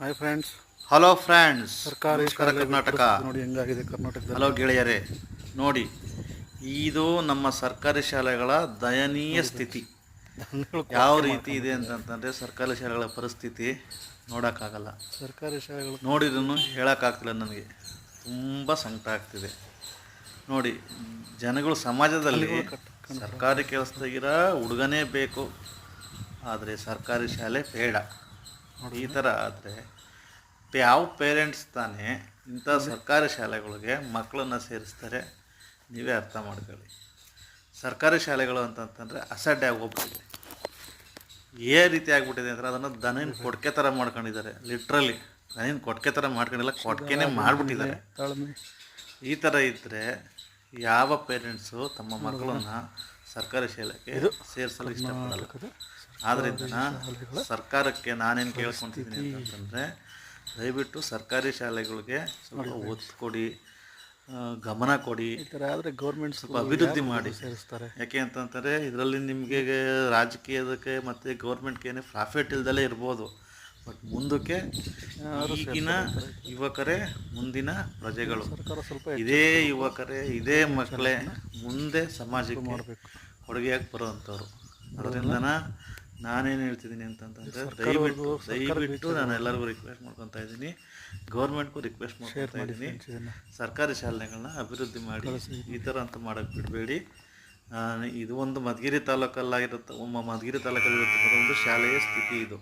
Hi friends. Hello friends, ಸರ್ಕಾರಿ ನಮಸ್ಕಾರ ಶಾಲೆ ಕರ್ನಾಟಕ. ಪರಿಸ್ಥಿತಿ ನೋಡಿ ಹೆಂಗಾಗಿದೆ ಕರ್ನಾಟಕದಲ್ಲಿ. ಹಲೋ ಗೆಳೆಯರೇ, ನೋಡಿ ಇದು ನಮ್ಮ ಸರ್ಕಾರಿ ಶಾಲೆಗಳ ದಯನೀಯ ಸ್ಥಿತಿ. ಯಾವ ರೀತಿ ಇದೆ ಅಂತಂತಂದರೆ ಸರ್ಕಾರಿ ಶಾಲೆಗಳ ಪರಿಸ್ಥಿತಿ ನೋಡೋಕ್ಕಾಗಲ್ಲ. ಸರ್ಕಾರಿ ಶಾಲೆಗಳು ನೋಡಿದ್ರೂ ಹೇಳೋಕ್ಕಾಗ್ತಿಲ್ಲ. ನನಗೆ ತುಂಬ ಸಂಕಟ ಆಗ್ತಿದೆ. ನೋಡಿ, ಜನಗಳು ಸಮಾಜದಲ್ಲಿ ಸರ್ಕಾರಿ ಕೆಲಸದಾಗಿರೋ ಹುಡುಗನೇ ಬೇಕು, ಆದರೆ ಸರ್ಕಾರಿ ಶಾಲೆ ಬೇಡ, ಈ ಥರ ಆದರೆ ಯಾವ ಪೇರೆಂಟ್ಸ್ ತಾನೇ ಇಂಥ ಸರ್ಕಾರಿ ಶಾಲೆಗಳಿಗೆ ಮಕ್ಕಳನ್ನು ಸೇರಿಸ್ತಾರೆ? ನೀವೇ ಅರ್ಥ ಮಾಡ್ಕೊಳ್ಳಿ. ಸರ್ಕಾರಿ ಶಾಲೆಗಳು ಅಂತಂತಂದರೆ ಅಸಡ್ಡೆ ಆಗೋಗ್ಬಿಟ್ಟಿದೆ. ರೀತಿ ಆಗ್ಬಿಟ್ಟಿದೆ ಅಂದರೆ ಅದನ್ನು ದನಿನ ಕೊಡ್ಕೆ ಥರ ಮಾಡ್ಕೊಂಡಿದ್ದಾರೆ. ಲಿಟ್ರಲಿ ದನಿನ ಕೊಡ್ಕೆ ಥರ ಮಾಡ್ಕೊಂಡಿಲ್ಲ, ಕೊಡ್ಕೆನೇ ಮಾಡಿಬಿಟ್ಟಿದ್ದಾರೆ. ಈ ಥರ ಇದ್ದರೆ ಯಾವ ಪೇರೆಂಟ್ಸು ತಮ್ಮ ಮಕ್ಕಳನ್ನು ಸರ್ಕಾರಿ ಶಾಲೆಗೆ ಸೇರಿಸಲು ಇಷ್ಟಪಡಲ್ಲ. ಆದ್ದರಿಂದ ಸರ್ಕಾರಕ್ಕೆ ನಾನೇನು ಕೇಳ್ಕೊತಿದ್ದೀನಿ ಅಂತಂದರೆ, ದಯವಿಟ್ಟು ಸರ್ಕಾರಿ ಶಾಲೆಗಳಿಗೆ ಸ್ವಲ್ಪ ಒತ್ತು ಕೊಡಿ, ಗಮನ ಕೊಡಿ. ಈ ಥರ ಆದರೆ ಗೌರ್ಮೆಂಟ್ ಸ್ವಲ್ಪ ಅಭಿವೃದ್ಧಿ ಮಾಡಿ. ಸೇರಿಸ್ತಾರೆ. ಯಾಕೆ ಅಂತಂದರೆ ಇದರಲ್ಲಿ ನಿಮಗೆ ರಾಜಕೀಯದಕ್ಕೆ ಮತ್ತು ಗೌರ್ಮೆಂಟ್ಗೆ ಪ್ರಾಫಿಟ್ ಇಲ್ದಲೇ ಇರ್ಬೋದು, ಬಟ್ ಮುಂದಕ್ಕೆ ಈಗಿನ ಯುವಕರೇ ಮುಂದಿನ ಪ್ರಜೆಗಳು. ಇದೇ ಯುವಕರೇ, ಇದೇ ಮಕ್ಕಳೇ ಮುಂದೆ ಸಮಾಜಕ್ಕೆ ಮಾಡಬೇಕು, ಕೊಡುಗೆಯಾಗಿ ಬರುವಂಥವ್ರು. ಅದರಿಂದ ನಾನೇನು ಹೇಳ್ತಿದ್ದೀನಿ ಅಂತಂತಂದರೆ, ದಯವಿಟ್ಟು ನಾನು ಎಲ್ಲರಿಗೂ ರಿಕ್ವೆಸ್ಟ್ ಮಾಡ್ಕೊತಾ ಇದ್ದೀನಿ, ಗೌರ್ಮೆಂಟ್ಗೂ ರಿಕ್ವೆಸ್ಟ್ ಮಾಡ್ಕೊತಾ ಇದ್ದೀನಿ, ಸರ್ಕಾರಿ ಶಾಲೆಗಳನ್ನ ಅಭಿವೃದ್ಧಿ ಮಾಡಿ. ಈ ಥರ ಅಂತ ಮಾಡೋಕ್ಕೆ ಬಿಡಬೇಡಿ. ಇದು ಒಂದು ಮಧುಗಿರಿ ತಾಲೂಕಲ್ಲಿರುತ್ತೆ, ಮಧುಗಿರಿ ತಾಲೂಕಲ್ಲಿರ್ತಕ್ಕಂಥ ಒಂದು ಶಾಲೆಯ ಸ್ಥಿತಿ ಇದು.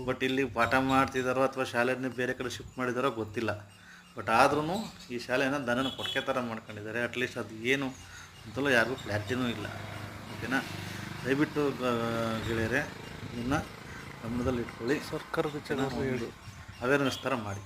ಬಟ್ ಇಲ್ಲಿ ಪಾಠ ಮಾಡ್ತಿದ್ದಾರೋ ಅಥವಾ ಶಾಲೆಯನ್ನೇ ಬೇರೆ ಕಡೆ ಶಿಫ್ಟ್ ಮಾಡಿದಾರೋ ಗೊತ್ತಿಲ್ಲ. ಬಟ್ ಆದ್ರೂ ಈ ಶಾಲೆಯನ್ನು ದನನ ಕೊಡ್ಕೆ ಥರ ಮಾಡ್ಕೊಂಡಿದ್ದಾರೆ. ಅಟ್ಲೀಸ್ಟ್ ಅದು ಏನು ಅಂತಲೂ ಯಾರಿಗೂ ಕ್ಲಾರಿಟಿನೂ ಇಲ್ಲ. ಓಕೆನಾ? ದಯವಿಟ್ಟು ಗೆಳೆಯರೇ, ಇದನ್ನು ಗಮನದಲ್ಲಿ ಇಟ್ಕೊಳ್ಳಿ. ಸರ್ಕಾರದ ಅವೇರ್ನೆಸ್ ಥರ ಮಾಡಿ.